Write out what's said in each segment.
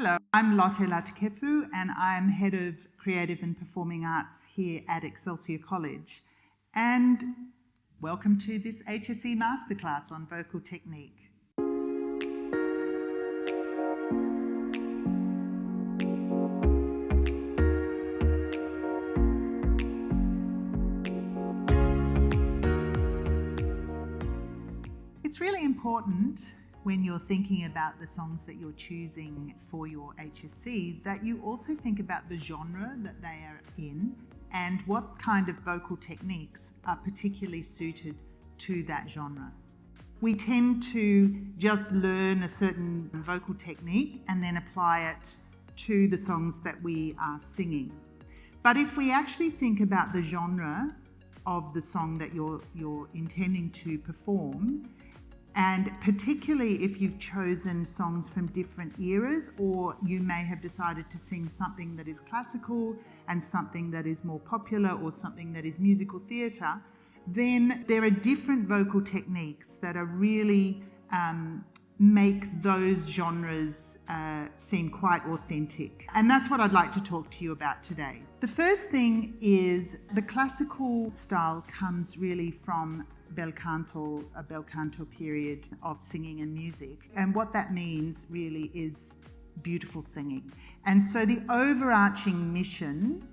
Hello, I'm Lotte Latukefu and I'm Head of Creative and Performing Arts here at Excelsior College. And welcome to this HSE Masterclass on vocal technique. It's really important when you're thinking about the songs that you're choosing for your HSC that you also think about the genre that they are in and what kind of vocal techniques are particularly suited to that genre. We tend to just learn a certain vocal technique and then apply it to the songs that we are singing. But if we actually think about the genre of the song that you're intending to perform, and particularly if you've chosen songs from different eras, or you may have decided to sing something that is classical and something that is more popular or something that is musical theatre, then there are different vocal techniques that are really make those genres seem quite authentic. And that's what I'd like to talk to you about today. The first thing is the classical style comes really from bel canto, a bel canto period of singing and music. And what that means really is beautiful singing. And so the overarching mission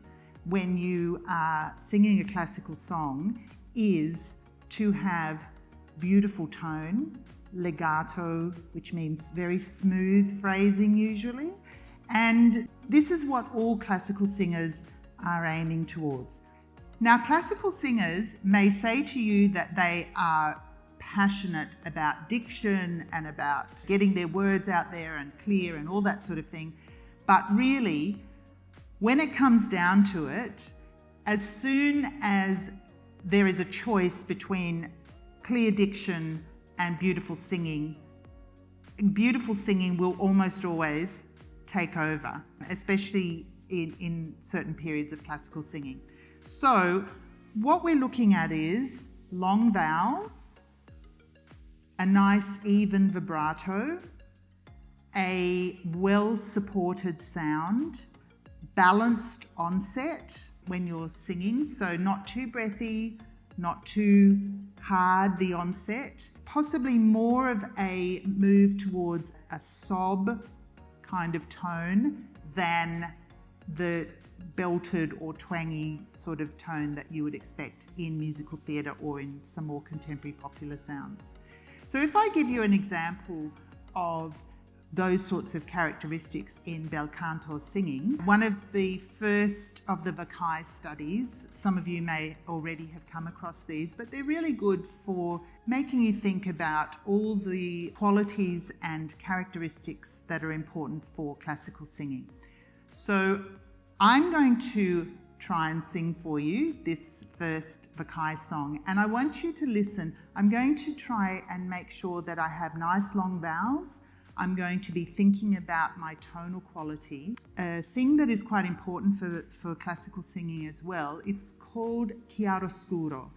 when you are singing a classical song is to have beautiful tone, legato, which means very smooth phrasing usually. And this is what all classical singers are aiming towards. Now, classical singers may say to you that they are passionate about diction and about getting their words out there and clear and all that sort of thing. But really, when it comes down to it, as soon as there is a choice between clear diction and beautiful singing will almost always take over, especially in certain periods of classical singing. So what we're looking at is long vowels, a nice even vibrato, a well-supported sound, balanced onset when you're singing, so not too breathy, not too hard the onset, possibly more of a move towards a sob kind of tone than the belted or twangy sort of tone that you would expect in musical theatre or in some more contemporary popular sounds. So if I give you an example of those sorts of characteristics in bel canto singing, one of the first of the Vakai studies, some of you may already have come across these, but they're really good for making you think about all the qualities and characteristics that are important for classical singing. So I'm going to try and sing for you this first Vakai song, and I want you to listen. I'm going to try and make sure that I have nice long vowels. I'm going to be thinking about my tonal quality. A thing that is quite important for classical singing as well, it's called chiaroscuro,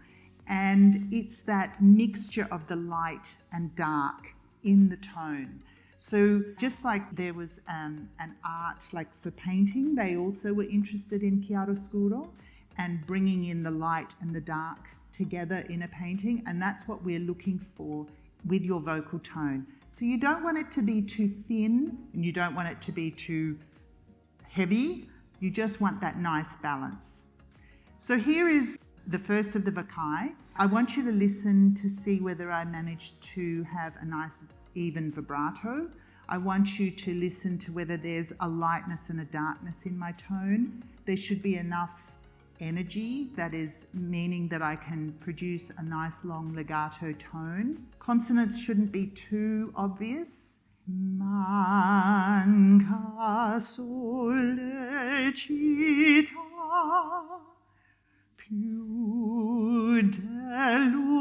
and it's that mixture of the light and dark in the tone. So just like there was an art like for painting, they also were interested in chiaroscuro and bringing in the light and the dark together in a painting, and that's what we're looking for with your vocal tone. So you don't want it to be too thin and you don't want it to be too heavy, you just want that nice balance. So here is the first of the Vakai. I want you to listen to see whether I managed to have a nice even vibrato. I want you to listen to whether there's a lightness and a darkness in my tone. There should be enough energy, that is meaning that I can produce a nice long legato tone. Consonants shouldn't be too obvious. Manca sollecita più dell'usato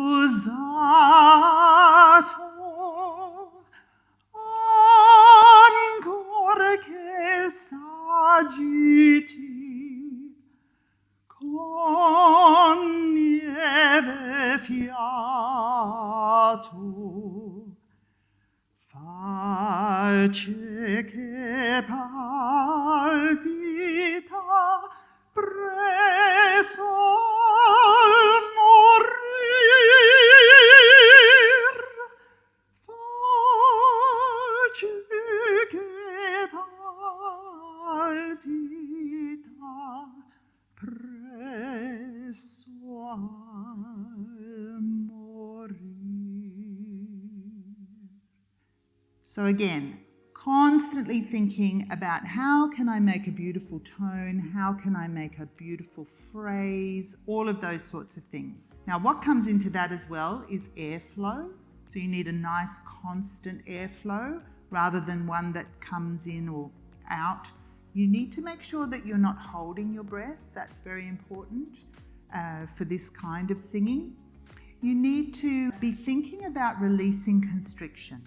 ancor che s'agiti con lieve fiato face che palpita presso al morir, face che palpita presso al morir. So again, constantly thinking about how can I make a beautiful tone, how can I make a beautiful phrase, all of those sorts of things. Now what comes into that as well is airflow. So you need a nice constant airflow rather than one that comes in or out. You need to make sure that you're not holding your breath. That's very important for this kind of singing. You need to be thinking about releasing constriction.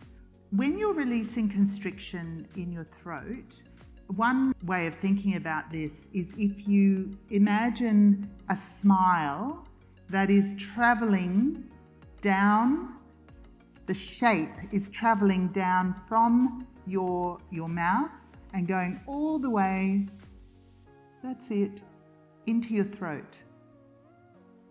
When you're releasing constriction in your throat, one way of thinking about this is if you imagine a smile that is traveling down, the shape is traveling down from your mouth and going all the way, that's it, into your throat.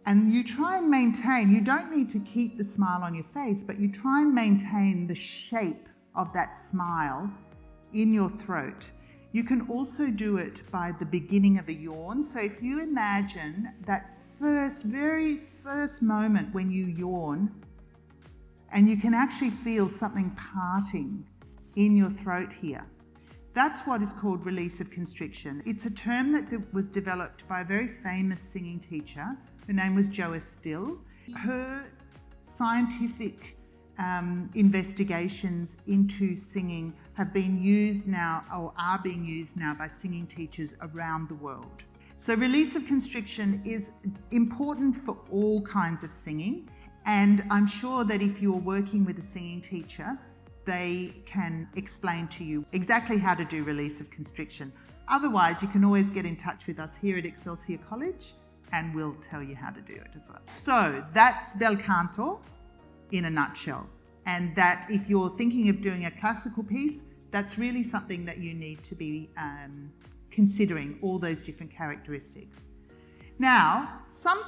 And you try and maintain, you don't need to keep the smile on your face, but you try and maintain the shape of that smile in your throat. You can also do it by the beginning of a yawn. So if you imagine that very first moment when you yawn, and you can actually feel something parting in your throat here. That's what is called release of constriction. It's a term that was developed by a very famous singing teacher. Her name was Jo Still. Her scientific investigations into singing have been used now, or are being used now, by singing teachers around the world. So release of constriction is important for all kinds of singing, and I'm sure that if you're working with a singing teacher, they can explain to you exactly how to do release of constriction. Otherwise, you can always get in touch with us here at Excelsior College and we'll tell you how to do it as well. So that's bel canto in a nutshell. And that if you're thinking of doing a classical piece, that's really something that you need to be considering, all those different characteristics. Now, some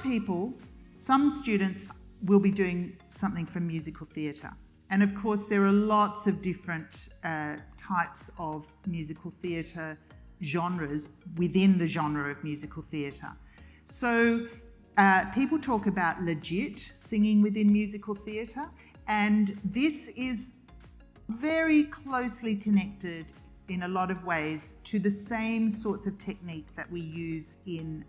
students will be doing something from musical theatre. And of course, there are lots of different types of musical theatre genres within the genre of musical theatre. So people talk about legit singing within musical theatre, and this is very closely connected in a lot of ways to the same sorts of technique that we use in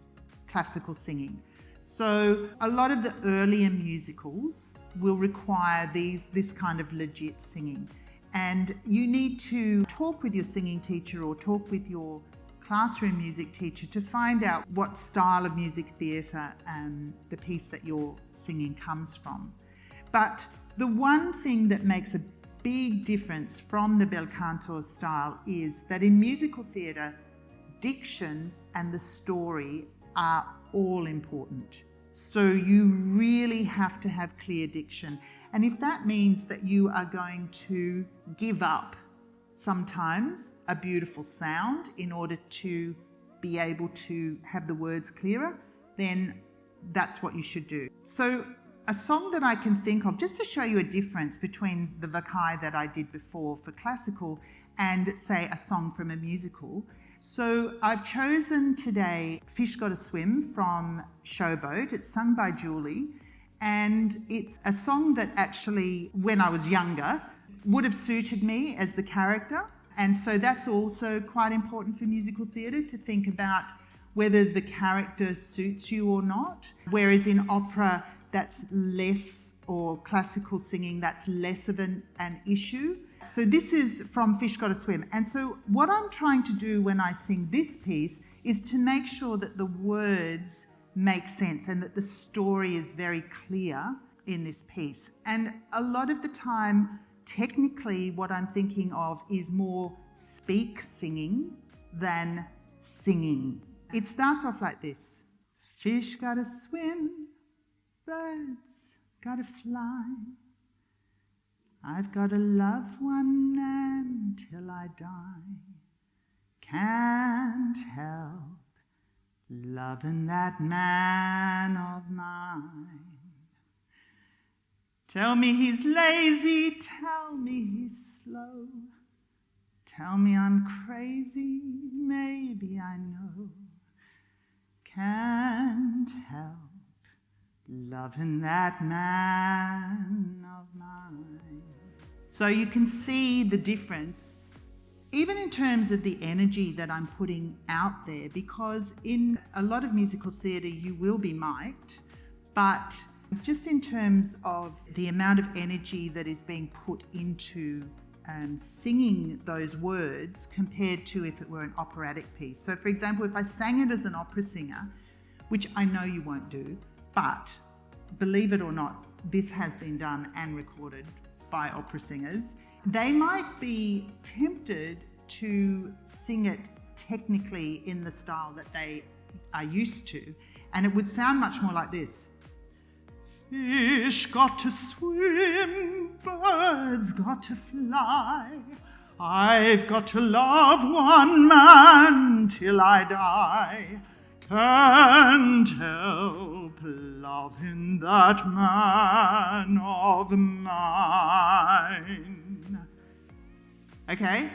classical singing. So a lot of the earlier musicals will require this kind of legit singing. And you need to talk with your singing teacher or talk with your classroom music teacher to find out what style of music theatre the piece that you're singing comes from. But the one thing that makes a big difference from the bel canto style is that in musical theatre, diction and the story are all important. So you really have to have clear diction. And if that means that you are going to give up sometimes a beautiful sound in order to be able to have the words clearer, then that's what you should do. So a song that I can think of, just to show you a difference between the Vakai that I did before for classical and, say, a song from a musical. So I've chosen today Fish Gotta Swim from Showboat. It's sung by Julie, and it's a song that actually, when I was younger, would have suited me as the character. And so that's also quite important for musical theatre, to think about whether the character suits you or not. Whereas in opera, that's less, or classical singing, that's less of an issue. So this is from Fish Gotta Swim. And so what I'm trying to do when I sing this piece is to make sure that the words make sense and that the story is very clear in this piece. And a lot of the time, technically, what I'm thinking of is more speak singing than singing. It starts off like this. Fish gotta swim, birds gotta fly. I've got to love one until I die. loving that man of mine. Tell me he's lazy, tell me he's slow. Tell me I'm crazy, maybe I know. Can't help loving that man of mine. So you can see the difference, even in terms of the energy that I'm putting out there, because in a lot of musical theatre you will be mic'd, but just in terms of the amount of energy that is being put into singing those words compared to if it were an operatic piece. So for example, if I sang it as an opera singer, which I know you won't do, but believe it or not, this has been done and recorded by opera singers, they might be tempted to sing it technically in the style that they are used to, and it would sound much more like this. Fish got to swim, birds got to fly. I've got to love one man till I die. Can't help loving that man of mine. Okay?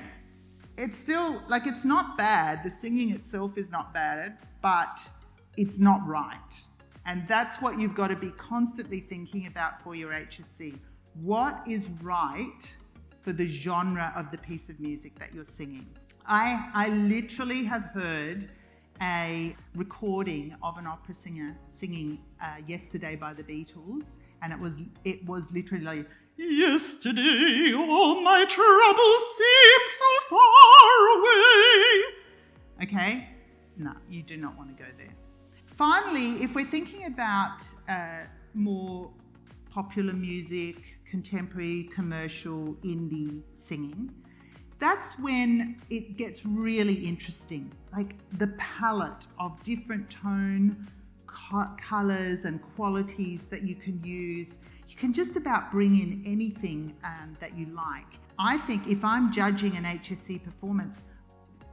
It's still, like, it's not bad. The singing itself is not bad, but it's not right. And that's what you've got to be constantly thinking about for your HSC. What is right for the genre of the piece of music that you're singing? I literally have heard a recording of an opera singer singing Yesterday by the Beatles, and it was literally like, yesterday all my troubles seem so far away. Okay? No, you do not want to go there. Finally, if we're thinking about more popular music, contemporary, commercial, indie singing, that's when it gets really interesting. Like the palette of different tone, colours and qualities that you can use. You can just about bring in anything that you like. I think if I'm judging an HSC performance,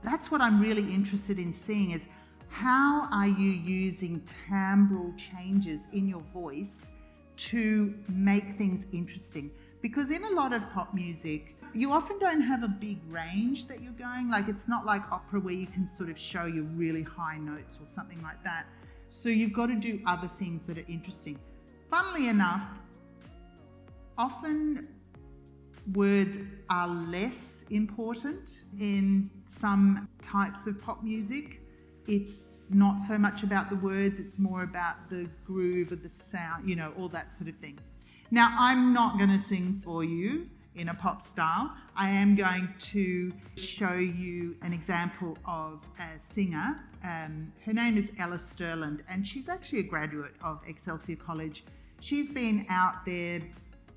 that's what I'm really interested in seeing is how are you using timbral changes in your voice to make things interesting? Because in a lot of pop music, you often don't have a big range that you're going. Like it's not like opera where you can sort of show your really high notes or something like that. So you've got to do other things that are interesting. Funnily enough, often words are less important in some types of pop music. It's not so much about the words, it's more about the groove of the sound, you know, all that sort of thing. Now, I'm not going to sing for you in a pop style. I am going to show you an example of a singer. Her name is Ella Sterland, and she's actually a graduate of Excelsior College. She's been out there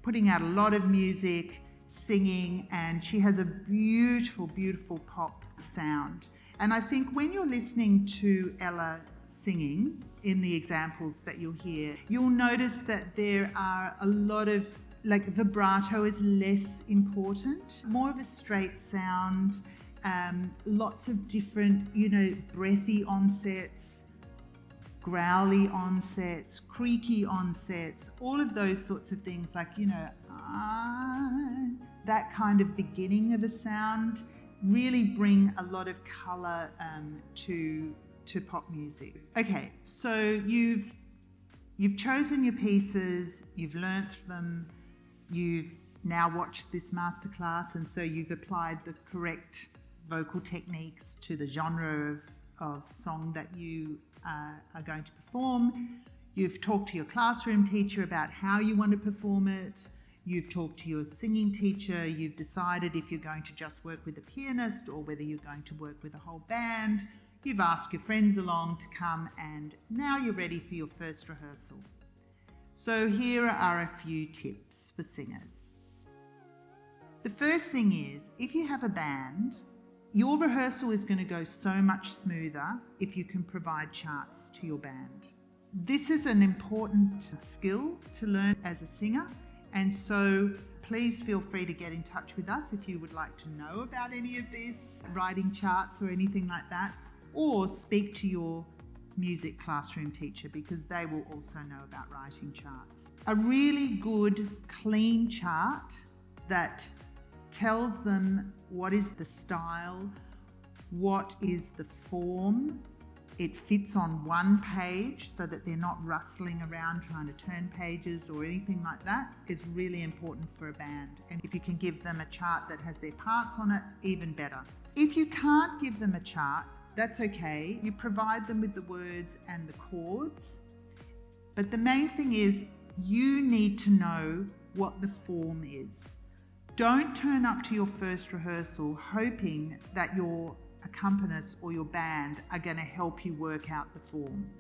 putting out a lot of music, singing, and she has a beautiful, beautiful pop sound. And I think when you're listening to Ella singing in the examples that you'll hear, you'll notice that there are a lot of, like, vibrato is less important, more of a straight sound, lots of different, you know, breathy onsets, growly onsets, creaky onsets, all of those sorts of things, like, you know, that kind of beginning of a sound really bring a lot of colour to pop music. Okay, so you've chosen your pieces, you've learnt them, you've now watched this masterclass, and so you've applied the correct vocal techniques to the genre of song that you are going to perform. You've talked to your classroom teacher about how you want to perform it. You've talked to your singing teacher. You've decided if you're going to just work with a pianist or whether you're going to work with a whole band. You've asked your friends along to come, and now you're ready for your first rehearsal. So here are a few tips for singers. The first thing is, if you have a band, your rehearsal is going to go so much smoother if you can provide charts to your band. This is an important skill to learn as a singer, and so please feel free to get in touch with us if you would like to know about any of this, writing charts or anything like that, or speak to your music classroom teacher because they will also know about writing charts. A really good, clean chart that tells them what is the style, what is the form. It fits on one page so that they're not rustling around trying to turn pages or anything like that is really important for a band. And if you can give them a chart that has their parts on it, even better. If you can't give them a chart, that's okay. You provide them with the words and the chords. But the main thing is you need to know what the form is. Don't turn up to your first rehearsal hoping that your accompanist or your band are going to help you work out the form,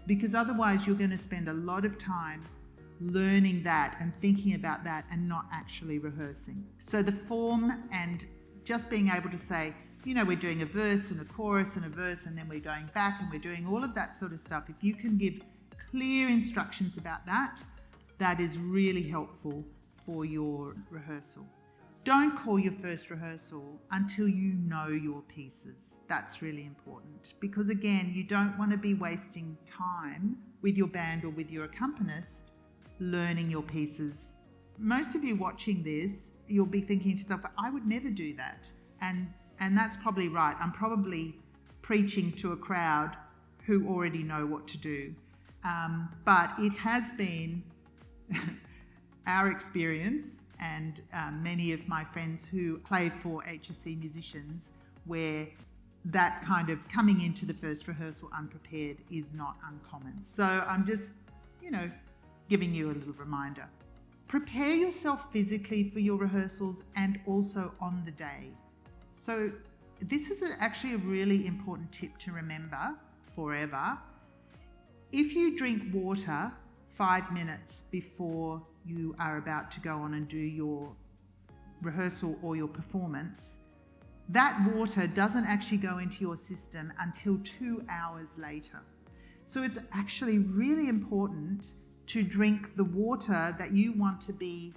because otherwise you're going to spend a lot of time learning that and thinking about that and not actually rehearsing. So the form and just being able to say, we're doing a verse and a chorus and a verse and then we're going back and we're doing all of that sort of stuff. If you can give clear instructions about that, that is really helpful for your rehearsal. Don't call your first rehearsal until you know your pieces. That's really important because, again, you don't want to be wasting time with your band or with your accompanist learning your pieces. Most of you watching this, you'll be thinking to yourself, I would never do that. And that's probably right. I'm probably preaching to a crowd who already know what to do. But it has been our experience and many of my friends who play for HSC musicians where that kind of coming into the first rehearsal unprepared is not uncommon. So I'm just, giving you a little reminder. Prepare yourself physically for your rehearsals and also on the day. So this is actually a really important tip to remember forever. If you drink water 5 minutes before you are about to go on and do your rehearsal or your performance, that water doesn't actually go into your system until 2 hours later. So it's actually really important to drink the water that you want to be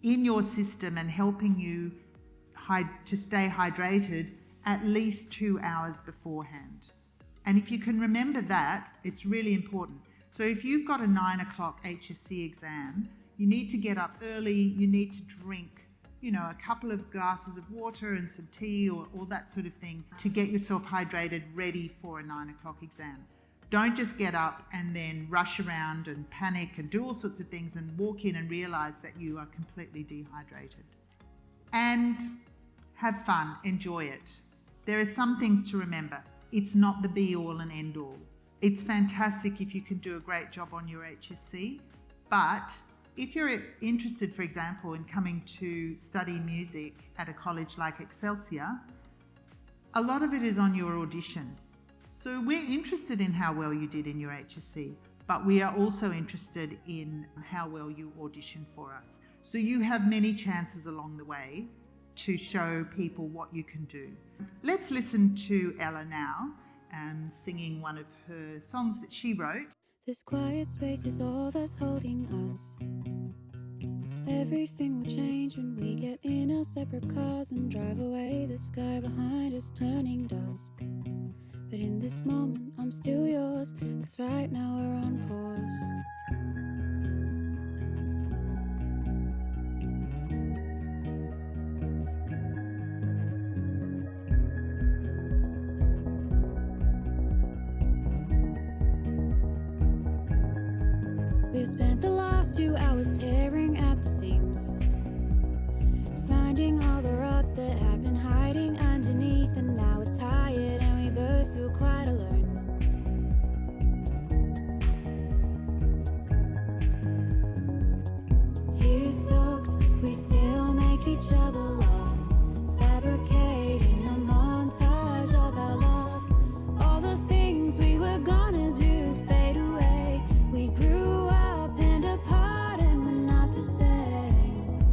in your system and helping you to stay hydrated at least 2 hours beforehand. And if you can remember that, it's really important. So if you've got a 9 o'clock HSC exam, you need to get up early, you need to drink, a couple of glasses of water and some tea or all that sort of thing to get yourself hydrated, ready for a 9 o'clock exam. Don't just get up and then rush around and panic and do all sorts of things and walk in and realize that you are completely dehydrated. And have fun, enjoy it. There are some things to remember. It's not the be all and end all. It's fantastic if you can do a great job on your HSC, but if you're interested, for example, in coming to study music at a college like Excelsior, a lot of it is on your audition. So we're interested in how well you did in your HSC, but we are also interested in how well you audition for us. So you have many chances along the way to show people what you can do. Let's listen to Ella now, singing one of her songs that she wrote. This quiet space is all that's holding us. Everything will change when we get in our separate cars and drive away. The sky behind us turning dusk. But in this moment I'm still yours, 'cause right now we're on pause. We've spent the last 2 hours tearing at the seams, finding all the rot that had been hiding underneath, and now we're tired and we both feel quite alone. Tears soaked, we still make each other laugh, fabricating a montage of our love. All the things we were gonna do fade away. We grew up and apart and we're not the same.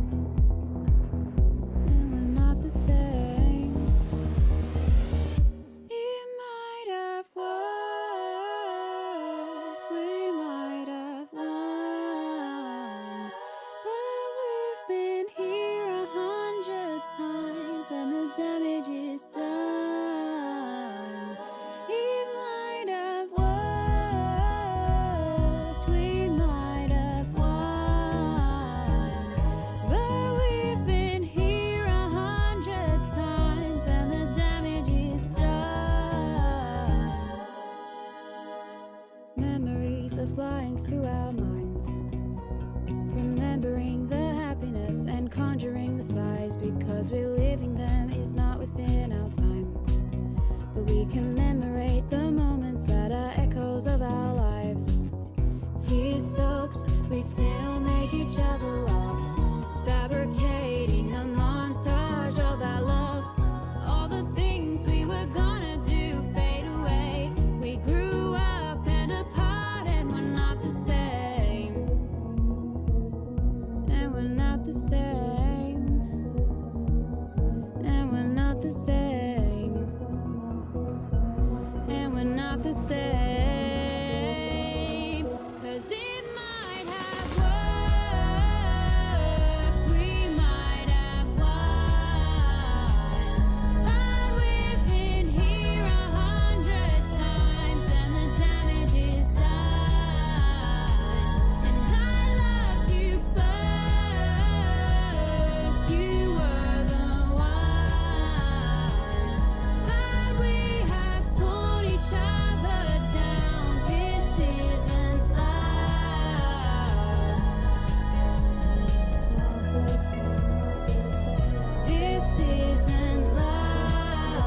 running through our minds, remembering the happiness and conjuring the sighs, because reliving them is not within our time. But we commemorate the moments that are echoes of our lives. Tears soaked, we still make each other laugh, fabricating a montage of our love. All the things we were gonna do fade away. We grew up and apart, and we're not the same. And we're not the same. And we're not the same. And we're not the same. 'Cause it might have worked, we might have won, but we've been here 100 times and the damage is done. And I loved you first, you were the one, but we have torn each other down. This isn't love. This isn't love.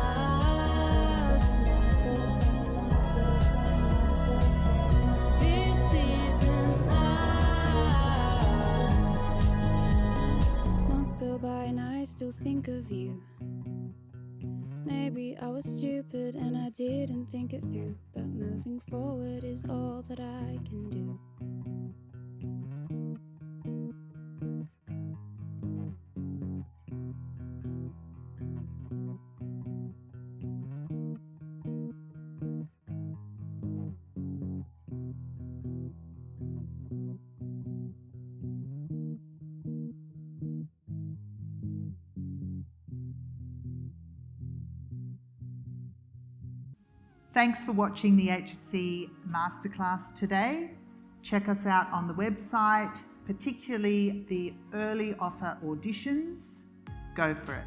This isn't love. Months go by and I still think of you. Maybe I was stupid and I didn't think it through, but moving forward is all that I can do. Thanks for watching the HSC Masterclass today. Check us out on the website, particularly the early offer auditions. Go for it.